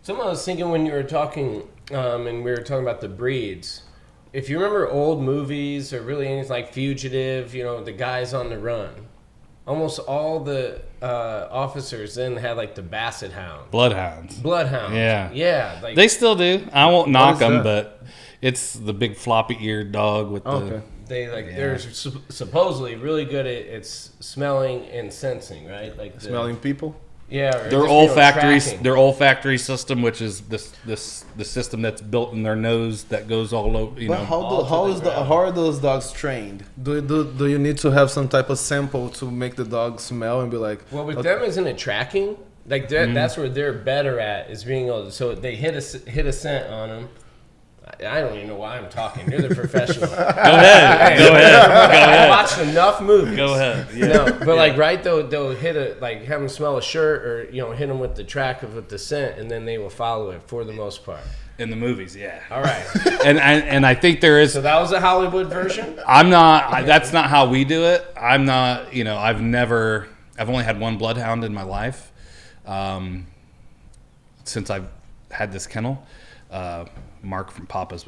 Something I was thinking when you were talking, and we were talking about the breeds. If you remember old movies or really anything like Fugitive, the guys on the run, almost all the officers then had like the Basset Hound. Bloodhounds. Yeah. Yeah. Like, they still do. I won't knock them, but it's the big floppy-eared dog with the... They're supposedly really good at smelling and sensing, right? Like smelling people? Yeah, their olfactory system, which is the system that's built in their nose that goes all over. How are those dogs trained? Do you need to have some type of sample to make the dog smell and be like? Well, with them, isn't it tracking? Like that's where they're better at, is being able to. So they hit a scent on them. I don't even know why I'm talking. You're the professional. Go ahead. I watched enough movies. Go ahead. Yeah. No, but they'll hit have them smell a shirt, or hit them with the track with the scent, and then they will follow it for the most part. In the movies, yeah. All right. and I think there is. So that was a Hollywood version. I'm not. That's not how we do it. I'm not. I've only had one bloodhound in my life, since I've had this kennel. Mark from Papa's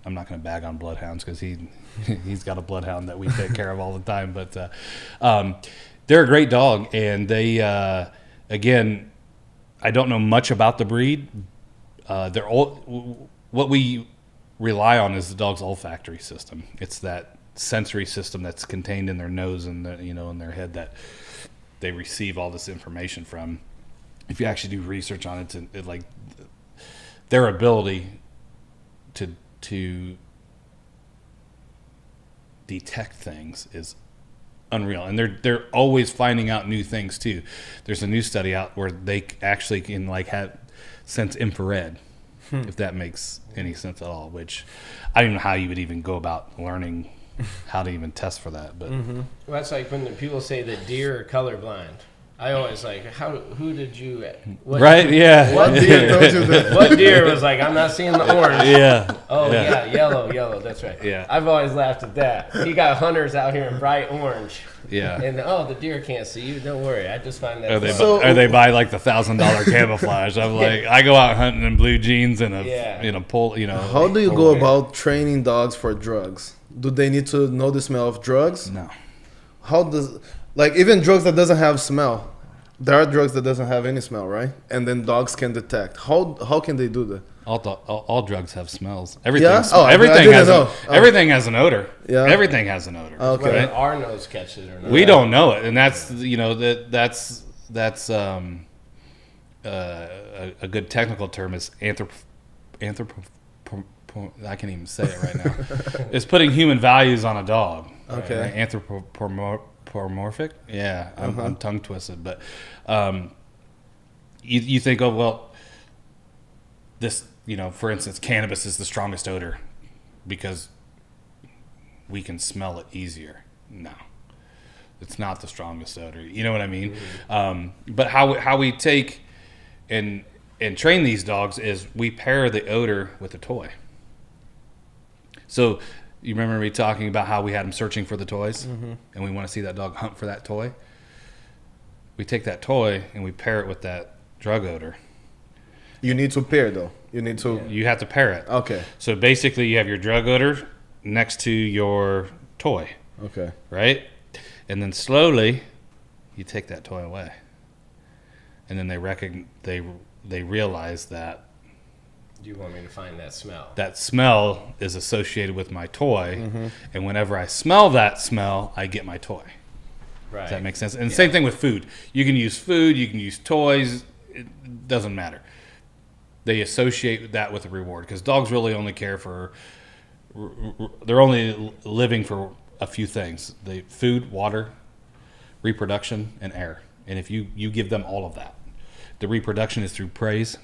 I'm not going to bag on bloodhounds because he's got a bloodhound that we take care of all the time. But they're a great dog, and they again, I don't know much about the breed. What we rely on is the dog's olfactory system. It's that sensory system that's contained in their nose and in their head that they receive all this information from. If you actually do research on it, like their ability to detect things is unreal, and they're always finding out new things too. There's a new study out where they actually can sense infrared, if that makes any sense at all. Which I don't know how you would even go about learning how to even test for that. But well, that's like when the people say that deer are colorblind. I always who did you... Right, yeah. What deer told you that? What deer was like, I'm not seeing the orange. Yeah. Oh, yeah, yellow, that's right. Yeah. I've always laughed at that. You got hunters out here in bright orange. Yeah. And, the deer can't see you. Don't worry. I just find that Or they buy like the $1,000 camouflage. I'm like, I go out hunting in blue jeans and a pole, How do you go about training dogs for drugs? Do they need to know the smell of drugs? No. How does... even drugs that doesn't have smell, there are drugs that doesn't have any smell, right? And then dogs can detect. How can they do that? All drugs have smells. Everything. Yeah? Everything has an odor. Yeah. Everything has an odor. Okay. Whether our nose catches it or not. We don't know it, and that's a good technical term is I can't even say it right now. It's putting human values on a dog. Okay. Right? Anthropomorphic. Yeah, I'm tongue twisted, but you think, this, for instance, cannabis is the strongest odor because we can smell it easier. No, it's not the strongest odor. You know what I mean? Mm-hmm. But how we take and train these dogs is we pair the odor with a toy. So you remember me talking about how we had them searching for the toys, and we want to see that dog hunt for that toy? We take that toy and we pair it with that drug odor. You need to pair, though. You have to pair it. Okay. So basically you have your drug odor next to your toy. Okay. Right? And then slowly you take that toy away. And then they realize that you want me to find that smell. That smell is associated with my toy, and whenever I smell that smell, I get my toy. Right. Does that make sense? And same thing with food. You can use food, you can use toys. It doesn't matter. They associate that with a reward because dogs really only care for. They're only living for a few things: food, water, reproduction, and air. And if you give them all of that, the reproduction is through praise.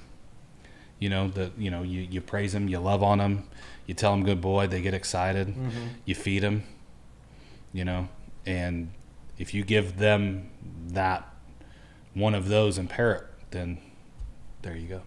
You praise them, you love on them, you tell them good boy, they get excited, you feed them, and if you give them that one of those and pair it, then there you go.